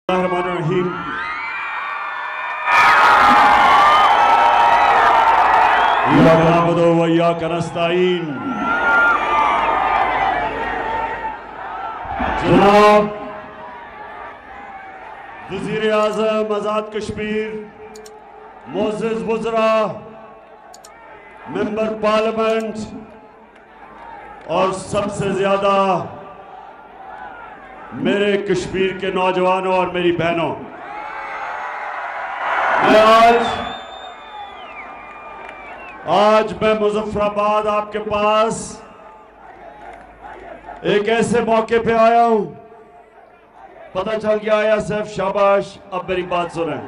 Bismillahirrahmanirrahim. इय्याका नअबुदु व इय्याका नस्तईन। जनाब वज़ीर आज़म आज़ाद कश्मीर, मोअज़्ज़िज़ वज़रा, मेंबर पार्लियामेंट और सबसे ज्यादा मेरे कश्मीर के नौजवानों और मेरी बहनों, आज मैं मुज़फ़्फ़राबाद आपके पास एक ऐसे मौके पे आया हूं, पता चल गया आया सिर्फ शाबाश, अब मेरी बात सुने।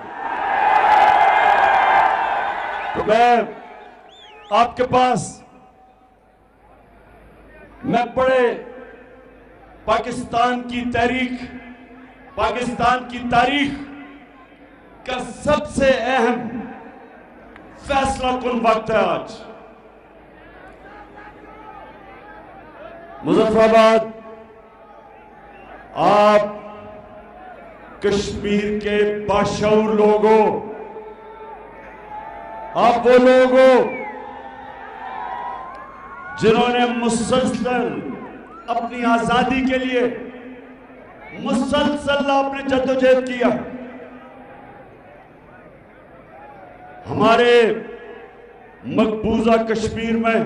तो मैं आपके पास मैं बड़े पाकिस्तान की तारीख का सबसे अहम फैसला कुन वक्त है आज। मुज़फ़्फ़राबाद आप कश्मीर के बाशऊर लोग हो, आप वो लोग हो जिन्होंने मुसलसल अपनी आजादी के लिए मुसलसल आपने जद्दोजहद किया। हमारे मकबूजा कश्मीर में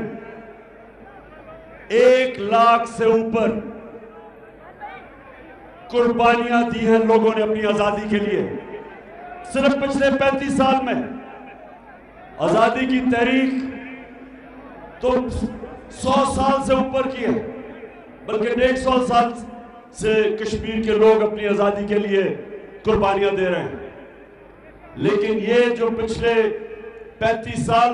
1 लाख से ऊपर कुर्बानियां दी हैं लोगों ने अपनी आजादी के लिए। सिर्फ पिछले 35 साल में आजादी की तहरीक तो 100 साल से ऊपर की है, बल्कि 150 साल से कश्मीर के लोग अपनी आजादी के लिए कुर्बानियां दे रहे हैं। लेकिन ये जो पिछले 35 साल,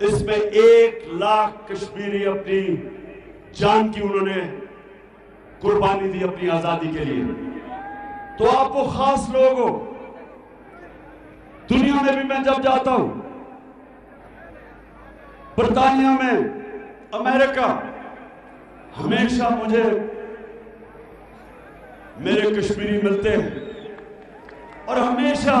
इसमें 1 लाख कश्मीरी अपनी जान की उन्होंने कुर्बानी दी अपनी आजादी के लिए। तो आप वो खास लोग हो। दुनिया में भी मैं जब जाता हूं, बर्तानिया में, अमेरिका, हमेशा मुझे मेरे कश्मीरी मिलते हैं और हमेशा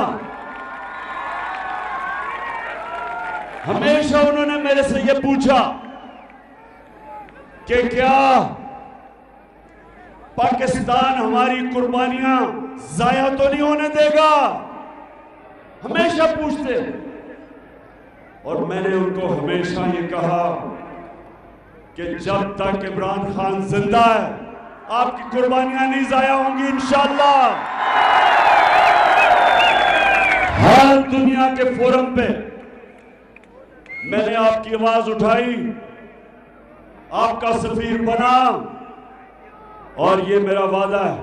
उन्होंने मेरे से यह पूछा कि क्या पाकिस्तान हमारी कुर्बानियां जाया तो नहीं होने देगा। हमेशा पूछते हैं और मैंने उनको हमेशा ये कहा कि जब तक इमरान खान जिंदा है आपकी कुर्बानियां नहीं जाया होंगी इंशाअल्लाह। हर दुनिया के फोरम पे मैंने आपकी आवाज उठाई, आपका सफीर बना, और ये मेरा वादा है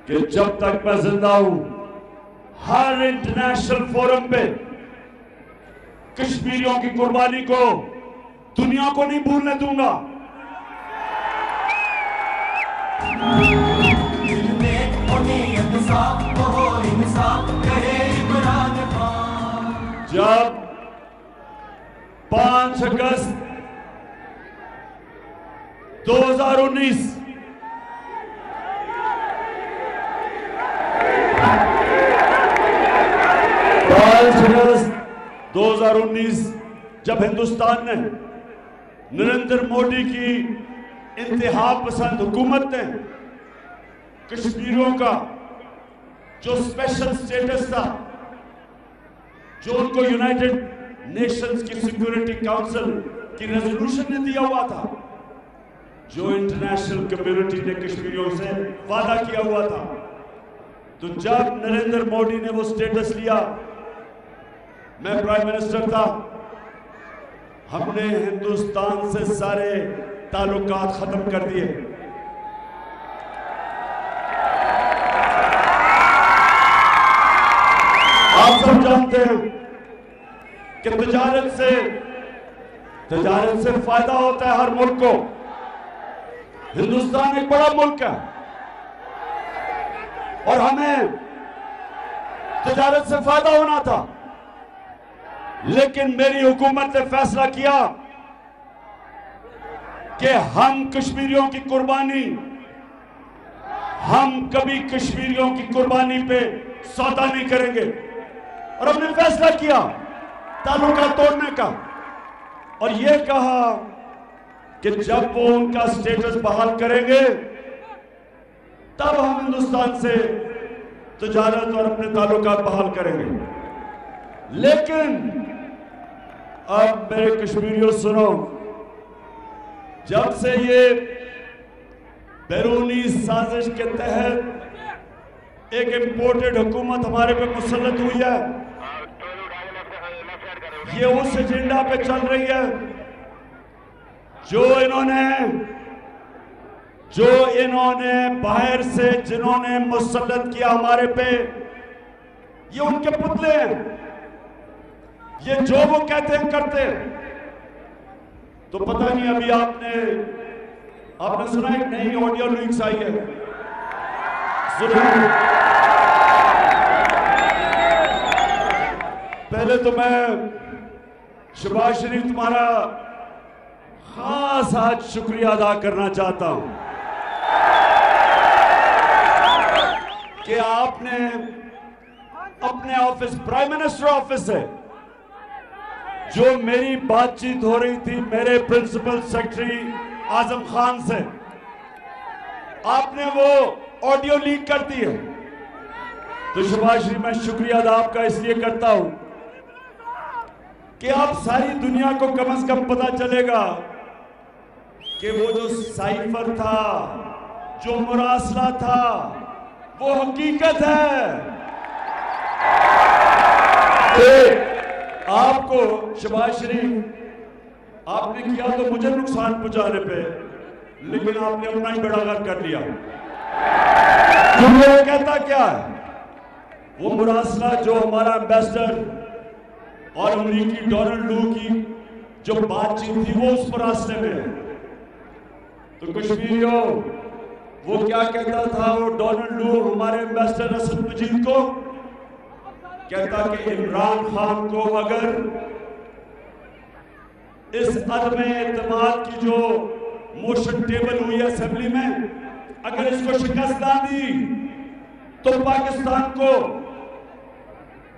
कि जब तक मैं जिंदा हूं हर इंटरनेशनल फोरम पे कश्मीरियों की कुर्बानी को दुनिया को नहीं भूलने दूंगा। जब 5 अगस्त 2019 2019 जब हिंदुस्तान ने नरेंद्र मोदी की इंतहा पसंद हुकूमत ने कश्मीरियों का जो स्पेशल स्टेटस था, जो उनको यूनाइटेड नेशंस की सिक्योरिटी काउंसिल की रेजोल्यूशन ने दिया हुआ था, जो इंटरनेशनल कम्युनिटी ने कश्मीरियों से वादा किया हुआ था, तो जब नरेंद्र मोदी ने वो स्टेटस लिया, मैं प्राइम मिनिस्टर था, हमने हिंदुस्तान से सारे ताल्लुकात खत्म कर दिए। आप सब जानते हैं कि तजारत से फायदा होता है हर मुल्क को। हिंदुस्तान एक बड़ा मुल्क है और हमें तजारत से फायदा होना था, लेकिन मेरी हुकूमत ने फैसला किया कि हम कश्मीरियों की कुर्बानी हम कभी कश्मीरियों की कुर्बानी पे सौदा नहीं करेंगे। और हमने फैसला किया ताल्लुका तोड़ने का और यह कहा कि जब वो उनका स्टेटस बहाल करेंगे तब हम हिंदुस्तान से तिजारत और अपने ताल्लुकात बहाल करेंगे। लेकिन अब मेरे कश्मीरियों सुनो, जब से ये बैरूनी साजिश के तहत एक इंपोर्टेड हुकूमत हमारे पे मुसल्लत हुई है, ये उस एजेंडा पे चल रही है जो इन्होंने बाहर से जिन्होंने मुसल्लत किया हमारे पे, ये उनके पुतले हैं। ये जो वो कहते हैं करते हैं। तो पता नहीं अभी आपने सुना एक नई ऑडियो लीक्स आई है, सुना? पहले तो मैं शहबाज शरीफ तुम्हारा खास आज शुक्रिया अदा करना चाहता हूं कि आपने अपने ऑफिस, प्राइम मिनिस्टर ऑफिस से जो मेरी बातचीत हो रही थी मेरे प्रिंसिपल सेक्रेटरी आजम खान से, आपने वो ऑडियो लीक कर दी है। तो शहबाज शरीफ, मैं शुक्रिया अदा आपका इसलिए करता हूं कि आप सारी दुनिया को कम से कम पता चलेगा कि वो जो साइफर था, जो मुरासला था, वो हकीकत है। आपको शहबाज शरीफ आपने किया तो मुझे नुकसान पहुंचाने पे, लेकिन आपने अपना ही बेड़ा गर्क कर लिया। वो कहता क्या है, वो मुरासला जो हमारा एम्बेसडर और अमरीकी डोनाल्ड लू की जो बातचीत थी वो उस मुरासले में है। तो कश्मीरियों, वो क्या कहता था, वो डोनाल्ड लू हमारे एम्बेसडर असद मजीद को कहता कि इमरान खान को अगर इस अदम एतमाद की जो मोशन टेबल हुई है असेंबली में, अगर इसको शिकस्त ना दी तो पाकिस्तान को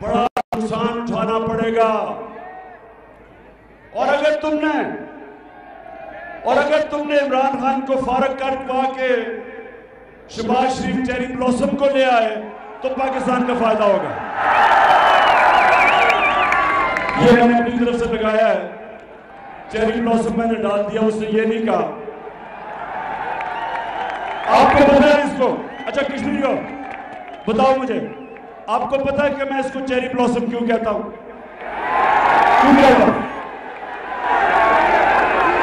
बड़ा नुकसान उठाना पड़ेगा। और अगर तुमने इमरान खान को फारग कर पा के शहबाज शरीफ चेरी ब्लॉसम को ले आए तो पाकिस्तान का फायदा होगा। ये मैंने अपनी तरफ से लगाया है, चेरी ब्लॉसम मैंने डाल दिया, उसने ये नहीं कहा। आपको पता है इसको? अच्छा कश्मीरियों बताओ मुझे, आपको पता है कि मैं इसको चेरी ब्लॉसम क्यों कहता हूं? क्यों कहता हूं?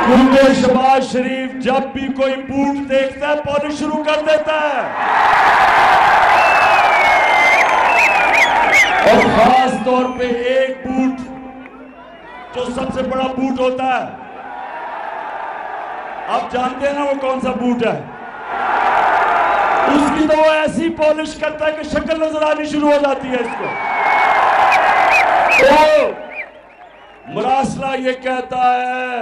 क्योंकि शहबाज शरीफ जब भी कोई बूट देखता है पॉलिश शुरू कर देता है, और खास तौर पे एक बूट जो सबसे बड़ा बूट होता है, आप जानते हैं ना वो कौन सा बूट है? उसकी तो वो ऐसी पॉलिश करता है कि शक्ल नजर आनी शुरू हो जाती है इसको। तो मुरासला ये कहता है,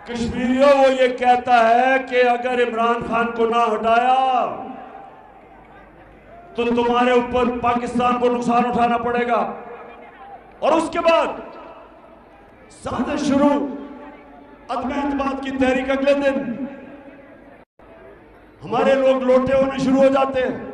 कश्मीरियों वो ये कहता है कि अगर इमरान खान को ना हटाया तो तुम्हारे ऊपर पाकिस्तान को नुकसान उठाना पड़ेगा। और उसके बाद साजिश शुरू, अदम एतमाद की तहरीक, अगले दिन हमारे लोग लोटे होने शुरू हो जाते हैं।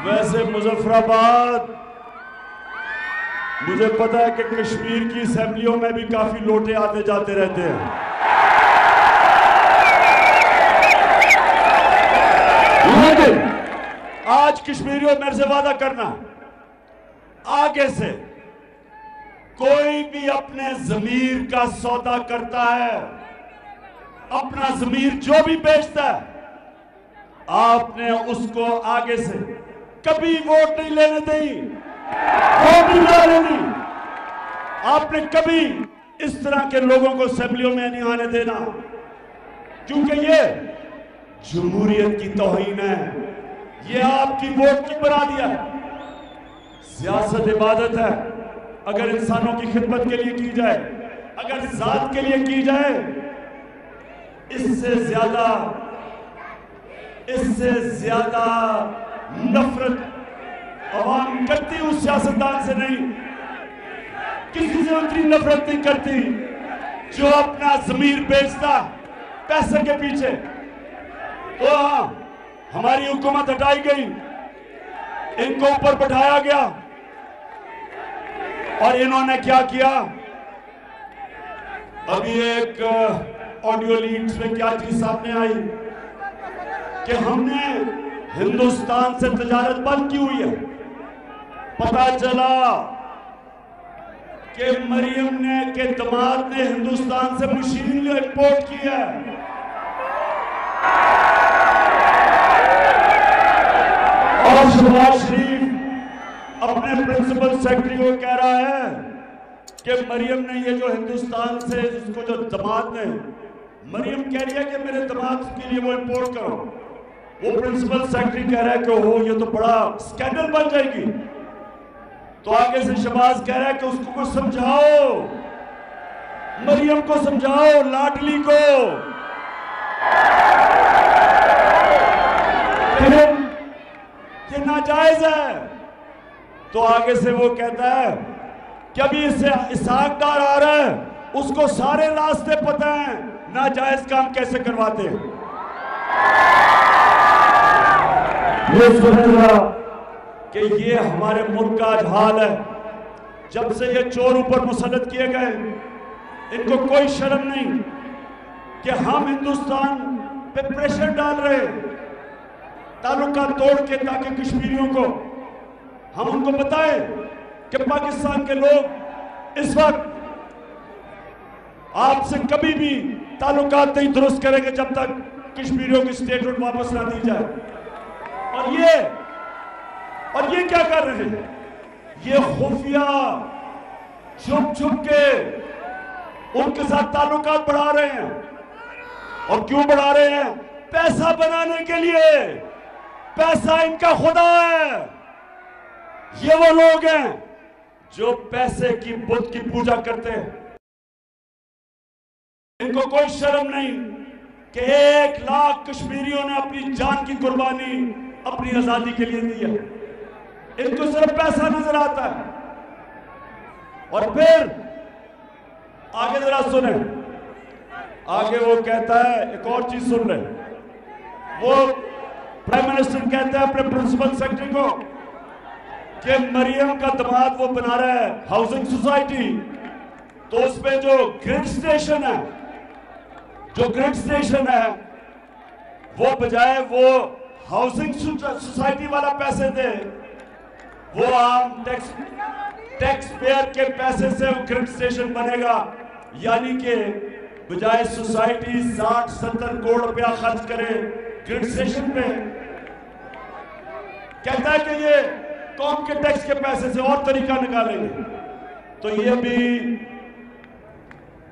वैसे मुजफ्फराबाद, मुझे पता है कि कश्मीर की असेंबलियों में भी काफी लोटे आते जाते रहते हैं। लेकिन आज कश्मीरियों मेरे से वादा करना, आगे से कोई भी अपने जमीर का सौदा करता है, अपना जमीर जो भी बेचता है, आपने उसको आगे से कभी वोट नहीं लेने दी, वोट नहीं लेने दी। आपने कभी इस तरह के लोगों को असेंबलियों में नहीं आने देना, क्योंकि ये जमहूरियत की तौहीन है, ये आपकी वोट की बना दिया है। सियासत इबादत है, अगर इंसानों की खिदमत के लिए की जाए, अगर जात के लिए की जाए, इससे ज्यादा नफरत अवाम करती उस सियासतदान से नहीं, किसी से उतनी नफरत नहीं करती जो अपना ज़मीर बेचता पैसे के पीछे। तो हाँ, हमारी हुकूमत हटाई गई, इनको ऊपर बैठाया गया और इन्होंने क्या किया? अभी एक ऑडियो लीक्स में क्या चीज सामने आई कि हमने हिंदुस्तान से तजारत बंद की हुई है। पता चला कि मरियम ने के दामाद ने हिंदुस्तान से मशीन इंपोर्ट की है। और शहबाज शरीफ अपने प्रिंसिपल सेक्रेटरी को कह रहा है कि मरियम ने ये जो हिंदुस्तान से जिसको जो दामाद ने, मरियम कह रही है कि मेरे दामाद के लिए वो इंपोर्ट करो। वो प्रिंसिपल सेक्रेटरी कह रहा है कि हो ये तो बड़ा स्कैंडल बन जाएगी। तो आगे से शहबाज कह रहा है कि उसको कुछ समझाओ, मरियम को समझाओ, लाडली को। ये नाजायज है। तो आगे से वो कहता है कि अभी इससे इसहाक डार आ रहा है, उसको सारे रास्ते पता है नाजायज काम कैसे करवाते हैं। ये सुनेगा कि ये हमारे मुल्क का आज हाल है। जब से ये चोर ऊपर मुसल्लत किए गए, इनको कोई शर्म नहीं कि हम हिंदुस्तान पे प्रेशर डाल रहे ताल्लुका तोड़ के, ताकि कश्मीरियों को हम उनको बताएं कि पाकिस्तान के लोग इस वक्त आपसे कभी भी ताल्लुकात नहीं दुरुस्त करेंगे जब तक कश्मीरियों की स्टेटहुड वापस ना दी जाए। और ये क्या कर रहे हैं? ये खुफिया छुप छुप के उनके साथ ताल्लुकात बढ़ा रहे हैं। और क्यों बढ़ा रहे हैं? पैसा बनाने के लिए। पैसा इनका खुदा है। ये वो लोग हैं जो पैसे की बुत की पूजा करते हैं। इनको कोई शर्म नहीं कि 1 लाख कश्मीरियों ने अपनी जान की कुर्बानी अपनी आजादी के लिए दी है। इनको सिर्फ पैसा नजर आता है। और फिर आगे जरा सुने, आगे वो कहता है, एक और चीज सुन रहे, वो प्राइम मिनिस्टर कहता है अपने प्रिंसिपल सेक्रेटरी को कि मरियम का दामाद वो बना रहा है हाउसिंग सोसाइटी, तो उस पे जो ग्रिड स्टेशन है वो बजाय वो हाउसिंग सोसाइटी वाला पैसे दे, वो आम टैक्स पेयर के पैसे से वो ग्रिड स्टेशन बनेगा। यानी कि बजाय सोसाइटी 60-70 करोड़ रुपया खर्च करे ग्रिड स्टेशन पे, कहता है कि ये कौम के टैक्स के पैसे से और तरीका निकालेंगे। तो ये भी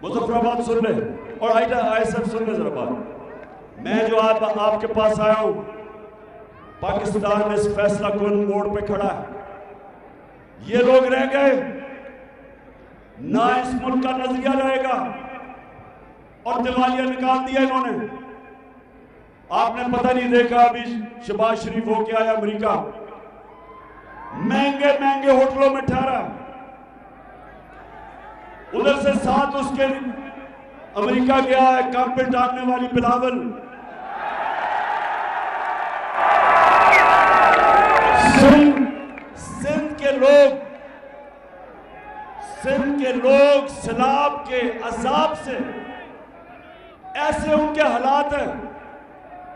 मुजफ्फराबाद सुन ले और आईएसएफ सुन ले जरा बात। मैं जो आज आपके पास आया हूं, पाकिस्तान इस फैसला कुन मोड़ पे खड़ा है। ये लोग रह गए ना, इस मुल्क का नजरिया रहेगा और दिवालिया निकाल दिया इन्होंने। आपने पता नहीं देखा, अभी शहबाज शरीफ होके आया अमेरिका, महंगे महंगे होटलों में ठहरा, उधर से साथ उसके अमेरिका गया है काम पे टांगने वाली बिलावल। सिंध के लोग सैलाब के अजाब से ऐसे उनके हालात हैं,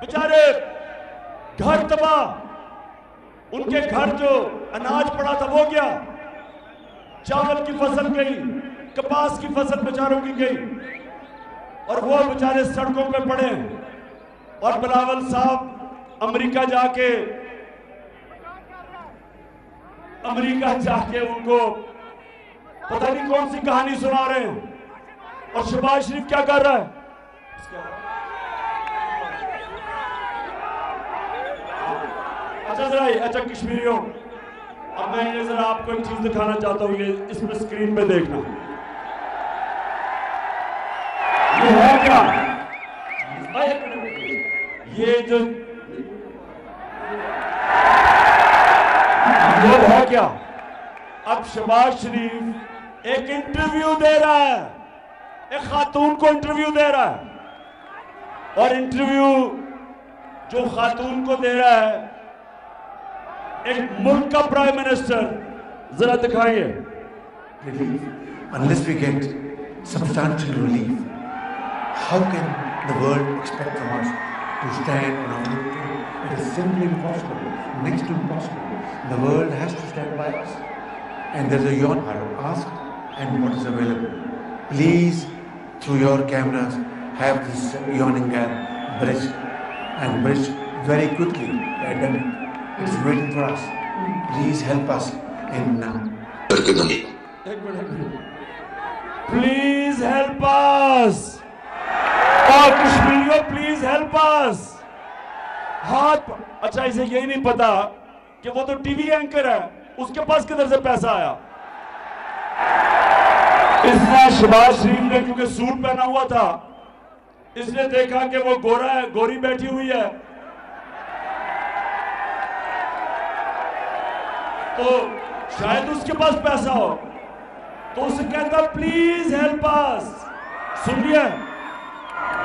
बेचारे घर तबाह, उनके घर जो अनाज पड़ा था वो गया, चावल की फसल गई, कपास की फसल बेचारों की गई, और वो बेचारे सड़कों पे पड़े। और बिलावल साहब अमेरिका जाके उनको पता नहीं कौन सी कहानी सुना रहे हैं। और शहबाज शरीफ क्या कर रहा है? अच्छा कश्मीरियों, अब मैं ये जरा आपको एक चीज दिखाना चाहता हूँ, ये इसमें स्क्रीन पे देखना। ये है क्या? ये जो ये है क्या? अब शहबाज शरीफ एक इंटरव्यू दे रहा है, एक खातून को इंटरव्यू दे रहा है, और इंटरव्यू जो खातून को दे रहा है एक मुल्क का प्राइम मिनिस्टर, जरा दिखाइए। Unless we get substantial relief, how can the world expect from us to stand on our own? It is simply impossible, next to impossible. The world has to stand by us. And there's a yawn asked and what is available. Please, through your cameras, have this yawning gap bridged and bridged very quickly. The epidemic. It's waiting for us. Please help us in now. Please help us, और कश्मीरियों please help us. हाथ, अच्छा इसे यही नहीं पता कि वो तो टीवी एंकर है, उसके पास किधर से पैसा आया? इसने शहबाज शरीफ ने क्योंकि सूट पहना हुआ था, इसने देखा कि वो गोरा है, गोरी बैठी हुई है, तो शायद उसके पास पैसा हो, तो उसे कहता प्लीज हेल्प अस। सुनिए,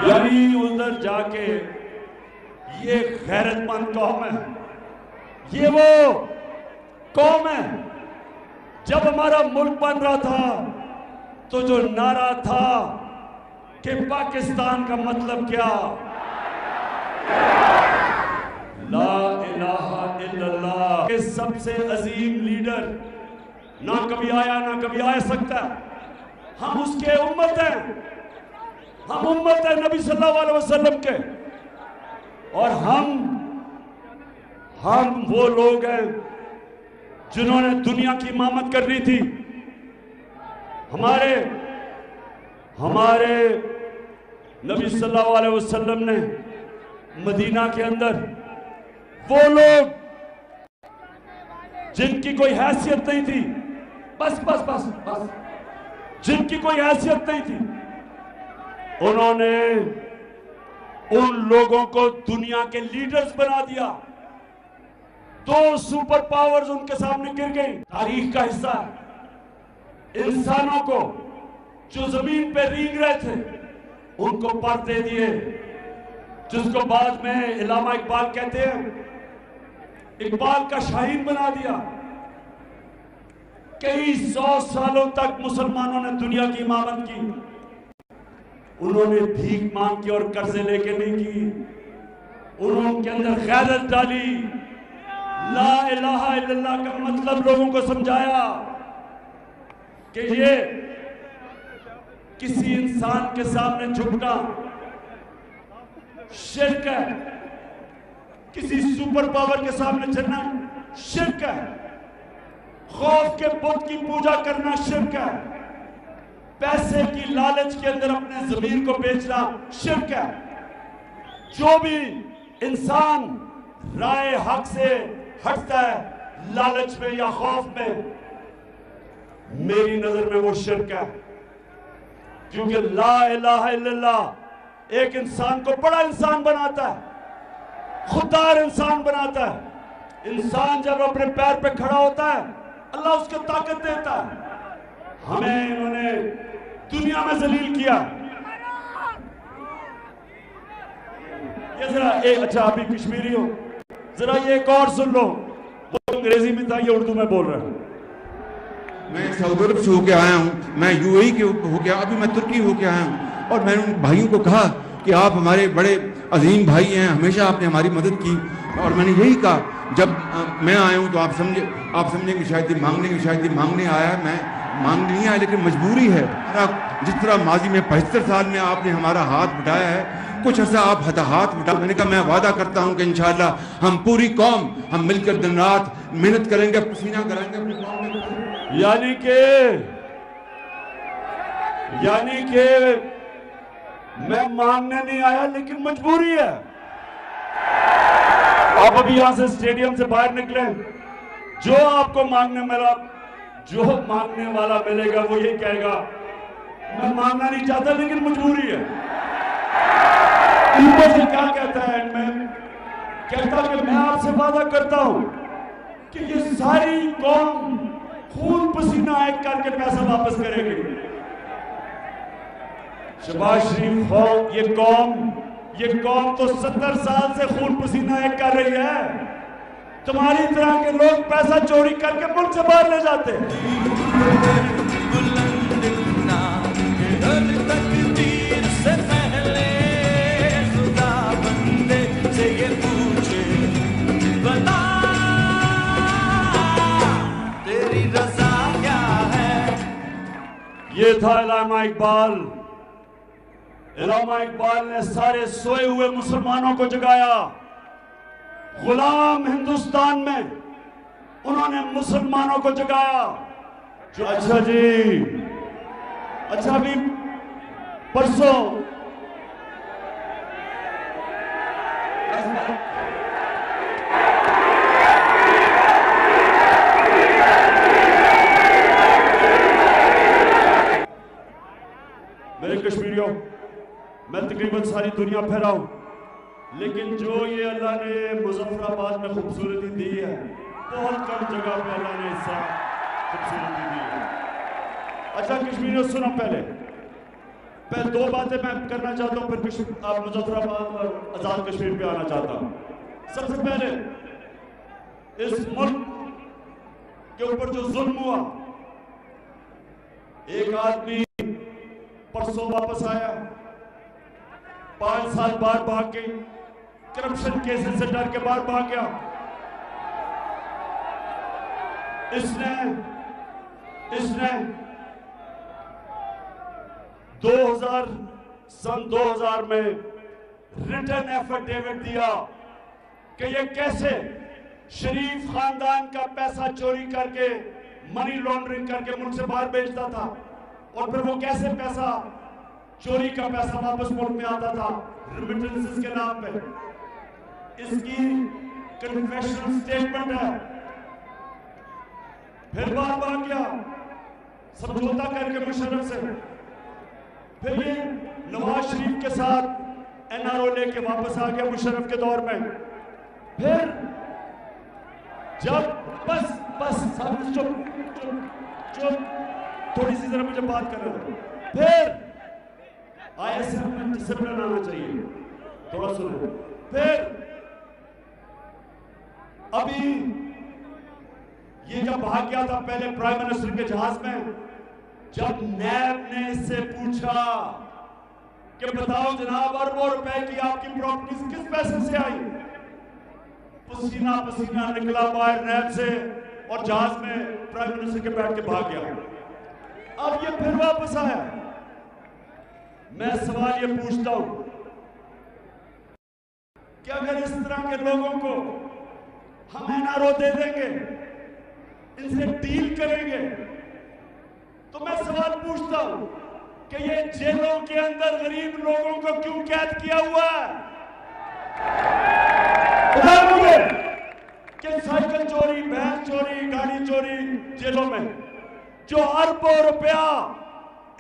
यानी उधर जाके ये गैरतमंद कौम है, ये वो कौम है। जब हमारा मुल्क बन रहा था तो जो नारा था कि पाकिस्तान का मतलब क्या, ला इलाहा इल्लल्लाह, के सबसे अजीम लीडर ना कभी आया ना कभी आ सकता। हम उसके उम्मत हैं, हम उम्मत है नबी सल्लल्लाहु अलैहि वसल्लम के, और हम वो लोग हैं जिन्होंने दुनिया की इमामत करनी थी। हमारे नबी सल्लल्लाहु अलैहि वसल्लम ने मदीना के अंदर वो लोग जिनकी कोई हैसियत नहीं थी, बस जिनकी कोई हैसियत नहीं थी, उन्होंने उन लोगों को दुनिया के लीडर्स बना दिया। दो सुपर पावर्स उनके सामने गिर गई। तारीख का हिस्सा है। इंसानों को जो जमीन पे रींग रहे थे उनको पर दे दिए, जिसको बाद में इलामा इकबाल कहते हैं, इकबाल का शाहीन बना दिया। कई 100 सालों तक मुसलमानों ने दुनिया की इमामत की। उन्होंने भीख मांग की और कर्जे लेके नहीं की, उन्होंने अंदर गैरत डाली, ला इलाहा इल्लल्लाह का मतलब लोगों को समझाया कि ये किसी इंसान के सामने झुकना शिर्क है, किसी सुपर पावर के सामने चलना शिर्क है, खौफ के बुत की पूजा करना शिर्क है, पैसे की लालच के अंदर अपने जमीर को बेचना शिर्क है। जो भी इंसान राय हक से हटता है लालच में या खौफ में, मेरी नजर में वो शिर्क है। क्योंकि ला इलाहा इल्लल्लाह एक इंसान को बड़ा इंसान बनाता है, खुददार इंसान बनाता है। इंसान जब अपने पैर पे खड़ा होता है अल्लाह उसको ताकत देता है। हमें इन्होंने दुनिया में जलील किया। ये जरा अच्छा अभी कश्मीरी हो, जरा ये एक और सुन लो। वो अंग्रेजी में था, ये उर्दू में बोल रहा है। मैं सऊदी अरब से होके आया हूँ, मैं यूएई के होके, अभी मैं तुर्की होके आया हूँ, और मैंने उन भाइयों को कहा कि आप हमारे बड़े अजीम भाई हैं, हमेशा आपने हमारी मदद की। और मैंने यही कहा, जब मैं आया हूँ तो आप समझेंगे शायद ये मांगने आया है। मैं मांगने नहीं आया, लेकिन मजबूरी है। जिस तरह माजी में 75 साल में आपने हमारा हाथ बढ़ाया है, कुछ ऐसा आप हाथ बढ़ा। मैंने कहा मैं वादा करता हूँ कि इंशाअल्लाह हम पूरी कौम हम मिलकर दिन रात मेहनत करेंगे, पसीना करेंगे अपनी कौम में। यानी कि मैं मांगने नहीं आया, लेकिन मजबूरी है। आप अभी यहां से स्टेडियम से बाहर निकले, जो आपको जो मांगने वाला मिलेगा वो ये कहेगा मैं मांगना नहीं चाहता लेकिन मजबूरी है। ऊपर से क्या कहता है? मैं कहता कि मैं आपसे वादा करता हूं कि ये सारी कौम खून पसीना एक करके पैसा वापस करेगी। शहबाज शरीफ हो, ये कौम तो 70 साल से खून पसीना एक कर रही है। तुम्हारी तरह के लोग पैसा चोरी करके मुल्क से बाहर ले जाते हैं। तेरी रज़ा क्या है? ये था इलामा इकबाल। इलामा इकबाल ने सारे सोए हुए मुसलमानों को जगाया। गुलाम हिंदुस्तान में उन्होंने मुसलमानों को जगाया। अच्छा जी, अच्छा अभी परसों मेरे कश्मीरियों, मैं तकरीबन सारी दुनिया फैला हूं, लेकिन जो ये अल्लाह ने मुजफ्फराबाद में खूबसूरती दी है, बहुत कम जगह पे अल्लाह ने ऐसा खूबसूरती दी है। अच्छा कश्मीरियों सुनो, पहले दो बातें मैं करना चाहता हूँ, फिर आप मुजफ्फराबाद और आज़ाद कश्मीर पे आना चाहता हूँ। सबसे पहले इस मुल्क के ऊपर जो जुल्म हुआ, एक आदमी परसों वापस आया, 5 साल बाहर भाग के, करप्शन केसेस से डर के बाहर भाग गया। इसने 2000 में रिटर्न एफिडेविट दिया कि ये कैसे शरीफ खानदान का पैसा चोरी करके, मनी लॉन्ड्रिंग करके मुल्क से बाहर भेजता था, और फिर वो कैसे पैसा, चोरी का पैसा वापस मुल्क में आता था रेमिटेंसेस के नाम पे। इसकी कन्फेशनल स्टेटमेंट है। फिर बात भाग गया समझौता करके मुशर्रफ से, फिर ये नवाज शरीफ के साथ एनआरओ लेके वापस आ गया मुशर्रफ के दौर में। फिर जब बस सब चुप थोड़ी सी जरा मुझे बात कर रहे थे। फिर आईएसएफ में डिसिप्लिन आना चाहिए, थोड़ा सुनो। फिर अभी ये जब भाग गया था पहले प्राइम मिनिस्टर के जहाज में, जब नैब ने इससे पूछा कि बताओ जनाब अरबों रुपए की आपकी प्रॉपर्टीज किस पैसे से आई, पसीना पसीना निकला बाहर नैब से और जहाज में प्राइम मिनिस्टर के बैठ के भाग गया। अब ये फिर वापस आया। मैं सवाल ये पूछता हूं कि अगर इस तरह के लोगों को हम एनआरओ दे देंगे, इनसे डील करेंगे, तो मैं सवाल पूछता हूं कि ये जेलों के अंदर गरीब लोगों को क्यों कैद किया हुआ है? बता मुझे कि साइकिल चोरी, भैंस चोरी, गाड़ी चोरी जेलों में जो अरबों रुपया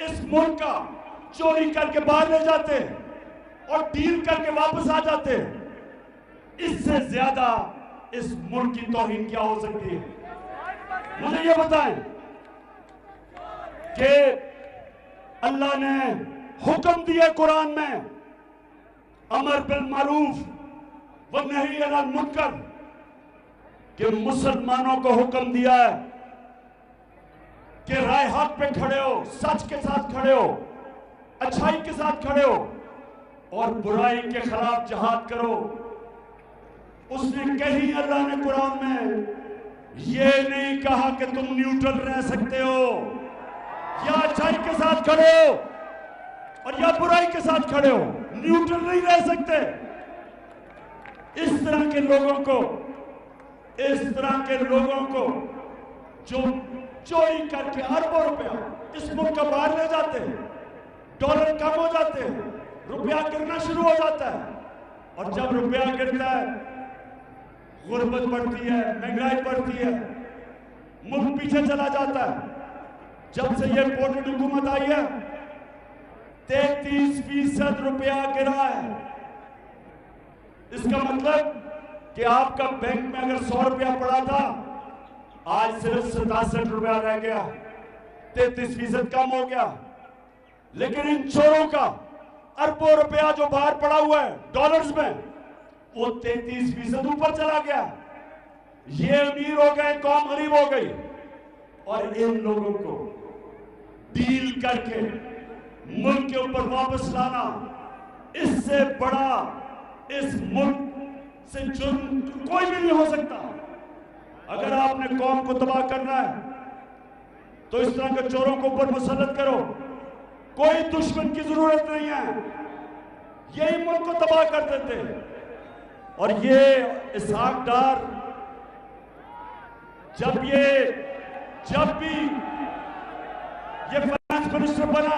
इस मुल्क का चोरी करके बाहर ले जाते और डील करके वापस आ जाते, इससे ज्यादा इस मुल्क की तौहीन क्या हो सकती है? मुझे ये बताएं कि अल्लाह ने हुक्म दिया कुरान में, अमर बिल मारूफ व नही अनिल मुनकर, कि मुसलमानों को हुक्म दिया है कि राय हक पे खड़े हो, सच के साथ खड़े हो, अच्छाई के साथ खड़े हो और बुराई के खिलाफ जिहाद करो। उसने कहीं अल्लाह ने कुरान में ये नहीं कहा कि तुम न्यूट्रल रह सकते हो, या अच्छाई के साथ खड़े हो और या बुराई के साथ खड़े हो, न्यूट्रल नहीं रह सकते। इस तरह के लोगों को जो चोरी करके अरबों रुपया इस मुल्क का बाहर ले जाते हैं, डॉलर कम हो जाते हैं, रुपया गिरना शुरू हो जाता है, और जब रुपया गिरता है गुर्बत बढ़ती है, महंगाई बढ़ती है, मुल्क पीछे चला जाता है। जब से ये इम्पोर्टेड हुकूमत आई है 33% रुपया गिरा है। इसका मतलब कि आपका बैंक में अगर 100 रुपया पड़ा था, आज सिर्फ 67 रुपया रह गया, 33% कम हो गया। लेकिन इन चोरों का अरबों रुपया जो बाहर पड़ा हुआ है डॉलर्स में, वो 33% ऊपर चला गया। ये अमीर हो गए, कौम गरीब हो गई। और इन लोगों को डील करके मुल्क के ऊपर वापस लाना, इससे बड़ा इस मुल्क से जुर्म कोई भी नहीं हो सकता। अगर आपने कौम को तबाह करना है तो इस तरह के चोरों को ऊपर मुसल्लत करो, कोई दुश्मन की जरूरत नहीं है, यही मुल्क को तबाह कर देते। और ये इसहाक डार जब भी ये फाइनेंस मिनिस्टर बना,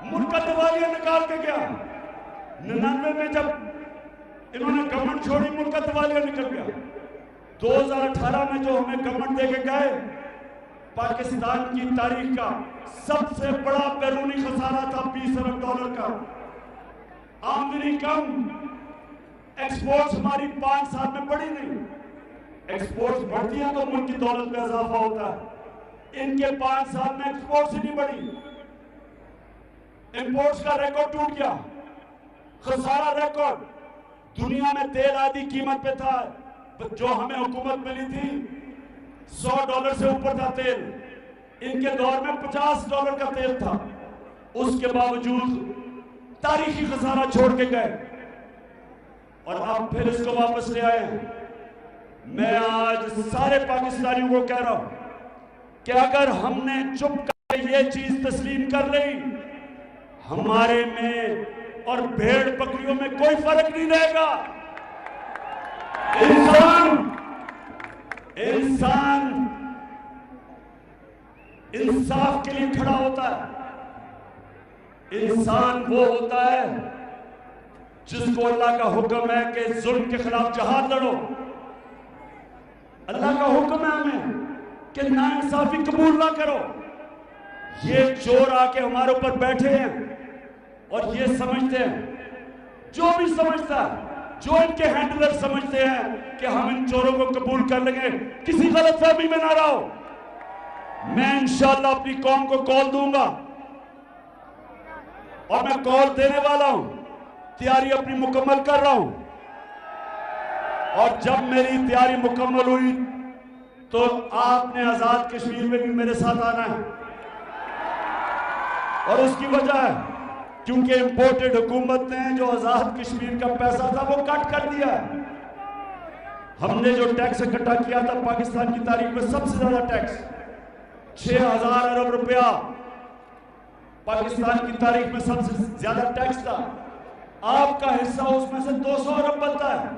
मुल्क का दिवालिया निकाल के गया। 99 में जब इन्होंने गवर्नमेंट छोड़ी, मुल्क का दिवालिया निकल गया। 2018 में जो हमें गवर्नमेंट देके गए, पाकिस्तान की तारीख का सबसे बड़ा बैरूनी खसारा था, 20 अरब डॉलर का। आमदनी कम, एक्सपोर्ट्स हमारी 5 साल में बढ़ी नहीं। एक्सपोर्ट्स बढ़ती है तो मुल्क की दौलत में इजाफा होता है। इनके 5 साल में एक्सपोर्ट्स ही नहीं बढ़ी, इंपोर्ट्स का रिकॉर्ड टूट गया, खसारा रिकॉर्ड। दुनिया में तेल आधी कीमत पे था, जो हमें हुकूमत मिली थी $100 से ऊपर था तेल, इनके दौर में $50 का तेल था। उसके बावजूद तारीखी खसारा छोड़ के गए और अब फिर इसको वापस ले आए। मैं आज सारे पाकिस्तानियों को कह रहा हूं कि अगर हमने चुप कर ये चीज तस्लीम कर ली, हमारे में और भेड़ बकरियों में कोई फर्क नहीं रहेगा। इंसान इंसाफ के लिए खड़ा होता है। इंसान वो होता है जिसको अल्लाह का हुक्म है कि जुल्म के खिलाफ जहाद लड़ो। अल्लाह का हुक्म है हमें कि नाइंसाफी कबूल ना करो। ये चोर आके हमारे ऊपर बैठे हैं और ये समझते हैं, जो भी समझता है, जो इनके हैंडलर समझते हैं कि हम इन चोरों को कबूल कर लेंगे, किसी गलतफहमी में ना रहो। मैं इंशाअल्लाह अपनी कौम को कॉल दूंगा और मैं कॉल देने वाला हूं, तैयारी अपनी मुकम्मल कर रहा हूं। और जब मेरी तैयारी मुकम्मल हुई तो आपने आजाद कश्मीर में भी मेरे साथ आना है। और उसकी वजह है क्योंकि इंपोर्टेड हुकूमत ने जो आजाद कश्मीर का पैसा था वो कट कर दिया। हमने जो टैक्स इकट्ठा किया था पाकिस्तान की तारीख में सबसे ज्यादा टैक्स, 6000 अरब रुपया पाकिस्तान की तारीख में सबसे ज्यादा टैक्स था। आपका हिस्सा उसमें से 200 अरब बनता है।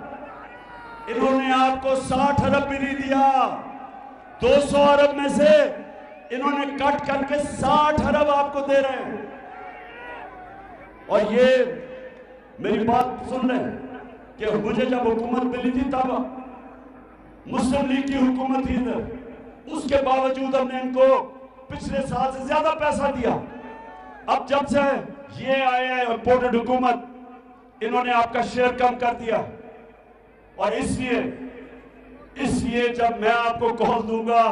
इन्होंने आपको 60 अरब भी नहीं दिया। 200 अरब में से इन्होंने कट करके 60 अरब आपको दे रहे हैं। और ये मेरी बात सुन रहे हैं कि मुझे जब हुकूमत मिली थी तब मुस्लिम लीग की हुकूमत थी इधर, उसके बावजूद हमने इनको पिछले साल से ज्यादा पैसा दिया। अब जब से ये आए हैं इंपोर्टेड हुकूमत, इन्होंने आपका शेयर कम कर दिया। और इसलिए जब मैं आपको कॉल दूंगा,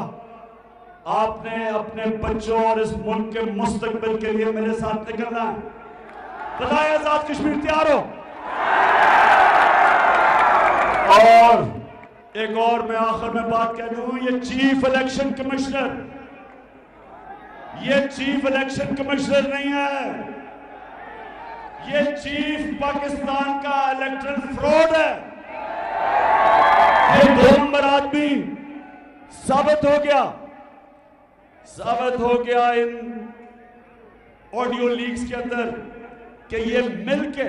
आपने अपने बच्चों और इस मुल्क के मुस्तकबिल के लिए मेरे साथ निकलना है। बताए आजाद कश्मीर तैयार हो? और एक और मैं आखिर में बात कह दूं, ये चीफ इलेक्शन कमिश्नर नहीं है, ये चीफ पाकिस्तान का इलेक्ट्रल फ्रॉड है। ये 2 नंबर आदमी साबित हो गया इन ऑडियो लीक्स के अंदर कि ये मिलके,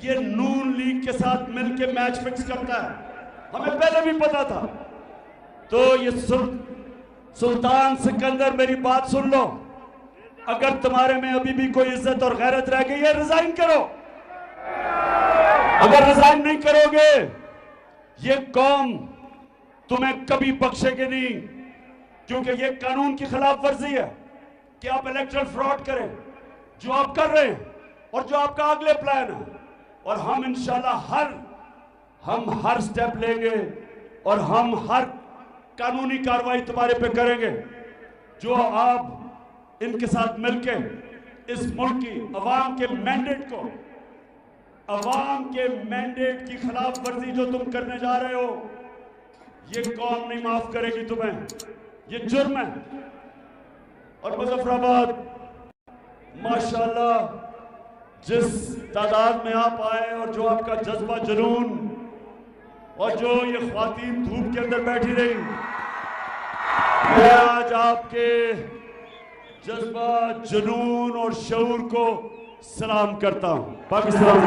ये नून लीग के साथ मिलके मैच फिक्स करता है। हमें पहले भी पता था। तो ये सुल्तान सिकंदर, मेरी बात सुन लो, अगर तुम्हारे में अभी भी कोई इज्जत और गैरत रह गई है, रिजाइन करो। अगर रिजाइन नहीं करोगे, ये कौम तुम्हें कभी बख्शेगी नहीं, क्योंकि ये कानून की खिलाफ वर्जी है कि आप इलेक्ट्रल फ्रॉड करें, जो आप कर रहे हैं और जो आपका अगले प्लान है। और हम इंशाल्लाह हम हर स्टेप लेंगे और हम हर कानूनी कार्रवाई तुम्हारे पे करेंगे, जो आप इनके साथ मिलके इस मुल्क की अवाम के मैंडेट की खिलाफ वर्जी जो तुम करने जा रहे हो, ये कौम नहीं माफ करेगी तुम्हें, ये जुर्म है। और मुजफ्फराबाद माशाल्लाह जिस तादाद में आप आए और जो आपका जज्बा जुनून और जो ये ख्वातीन धूप के अंदर बैठी रही, मैं आज आपके जज्बा जुनून और शऊर को सलाम करता हूं। पाकिस्तान